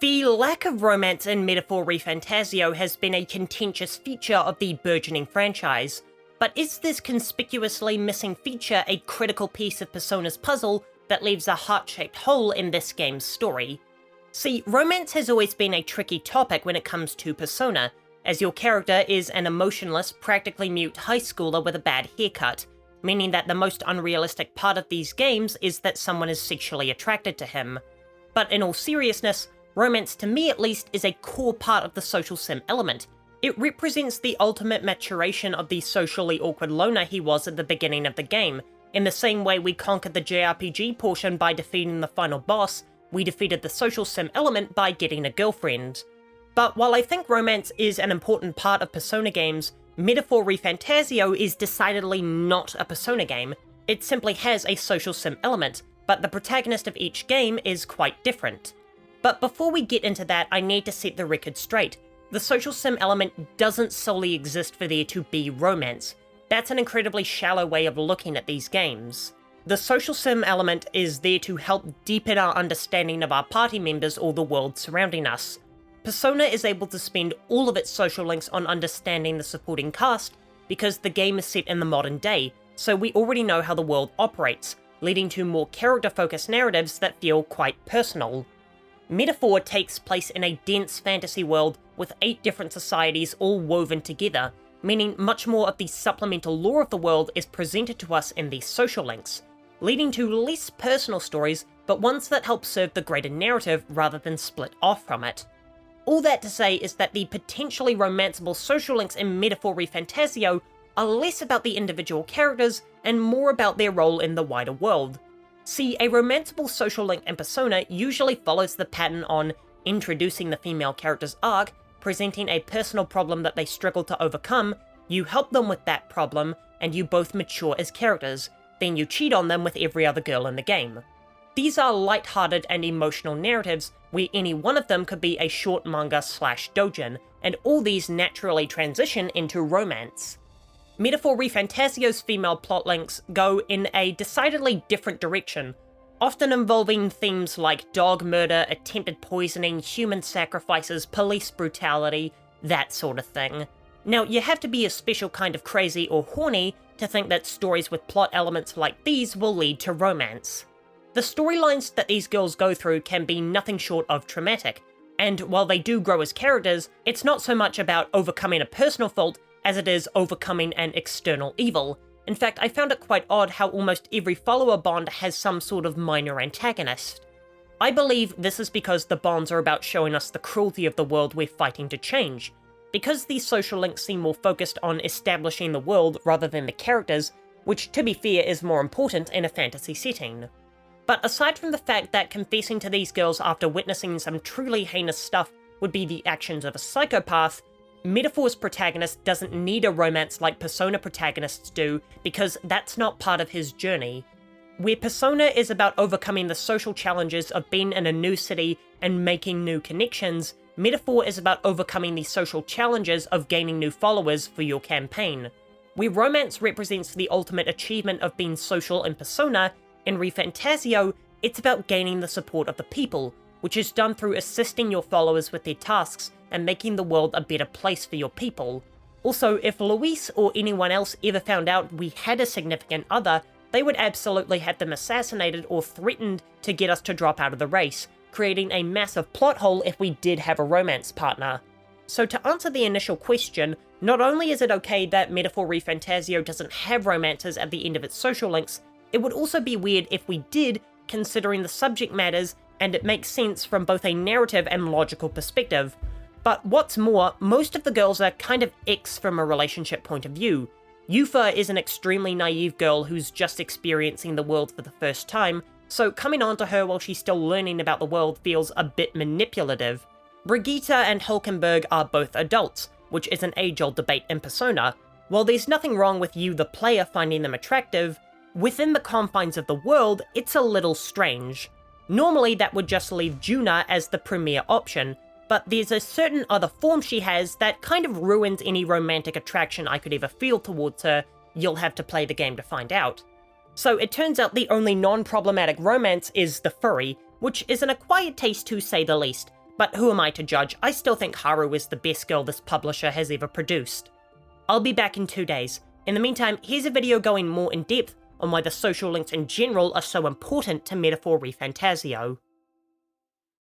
The lack of romance in Metaphor ReFantazio has been a contentious feature of the burgeoning franchise, but is this conspicuously missing feature a critical piece of Persona's puzzle that leaves a heart-shaped hole in this game's story? See, romance has always been a tricky topic when it comes to Persona, as your character is an emotionless, practically mute high schooler with a bad haircut, meaning that the most unrealistic part of these games is that someone is sexually attracted to him. But in all seriousness, romance, to me at least, is a core part of the social sim element. It represents the ultimate maturation of the socially awkward loner he was at the beginning of the game. In the same way we conquered the JRPG portion by defeating the final boss, we defeated the social sim element by getting a girlfriend. But while I think romance is an important part of Persona games, Metaphor ReFantazio is decidedly not a Persona game. It simply has a social sim element, but the protagonist of each game is quite different. But before we get into that, I need to set the record straight. The social sim element doesn't solely exist for there to be romance. That's an incredibly shallow way of looking at these games. The social sim element is there to help deepen our understanding of our party members or the world surrounding us. Persona is able to spend all of its social links on understanding the supporting cast because the game is set in the modern day, so we already know how the world operates, leading to more character-focused narratives that feel quite personal. Metaphor takes place in a dense fantasy world with 8 different societies all woven together, meaning much more of the supplemental lore of the world is presented to us in these social links, leading to less personal stories, but ones that help serve the greater narrative rather than split off from it. All that to say is that the potentially romanceable social links in Metaphor ReFantazio are less about the individual characters and more about their role in the wider world. See, a romanceable social link in Persona usually follows the pattern on introducing the female character's arc, presenting a personal problem that they struggle to overcome, you help them with that problem, and you both mature as characters, then you cheat on them with every other girl in the game. These are light-hearted and emotional narratives where any one of them could be a short manga/doujin, and all these naturally transition into romance. Metaphor ReFantazio's female plot links go in a decidedly different direction, often involving themes like dog murder, attempted poisoning, human sacrifices, police brutality, that sort of thing. Now, you have to be a special kind of crazy or horny to think that stories with plot elements like these will lead to romance. The storylines that these girls go through can be nothing short of traumatic, and while they do grow as characters, it's not so much about overcoming a personal fault as it is overcoming an external evil. In fact, I found it quite odd how almost every follower bond has some sort of minor antagonist. I believe this is because the bonds are about showing us the cruelty of the world we're fighting to change. Because these social links seem more focused on establishing the world rather than the characters, which to be fair is more important in a fantasy setting. But aside from the fact that confessing to these girls after witnessing some truly heinous stuff would be the actions of a psychopath, Metaphor's protagonist doesn't need a romance like Persona protagonists do, because that's not part of his journey. Where Persona is about overcoming the social challenges of being in a new city and making new connections, Metaphor is about overcoming the social challenges of gaining new followers for your campaign. Where romance represents the ultimate achievement of being social in Persona, in ReFantazio, it's about gaining the support of the people, which is done through assisting your followers with their tasks and making the world a better place for your people. Also, if Luis or anyone else ever found out we had a significant other, they would absolutely have them assassinated or threatened to get us to drop out of the race, creating a massive plot hole if we did have a romance partner. So to answer the initial question, not only is it okay that Metaphor ReFantazio doesn't have romances at the end of its social links, it would also be weird if we did, considering the subject matters, and it makes sense from both a narrative and logical perspective. But what's more, most of the girls are kind of X from a relationship point of view. Yufa is an extremely naive girl who's just experiencing the world for the first time, so coming onto her while she's still learning about the world feels a bit manipulative. Brigitte and Hulkenberg are both adults, which is an age-old debate in Persona. While there's nothing wrong with you, the player, finding them attractive, within the confines of the world, it's a little strange. Normally that would just leave Juna as the premier option, but there's a certain other form she has that kind of ruins any romantic attraction I could ever feel towards her. You'll have to play the game to find out. So it turns out the only non-problematic romance is the furry, which is an acquired taste to say the least, But who am I to judge? I still think Haru is the best girl this publisher has ever produced. I'll be back in 2 days. In the meantime, here's a video going more in depth on why the social links in general are so important to Metaphor ReFantazio.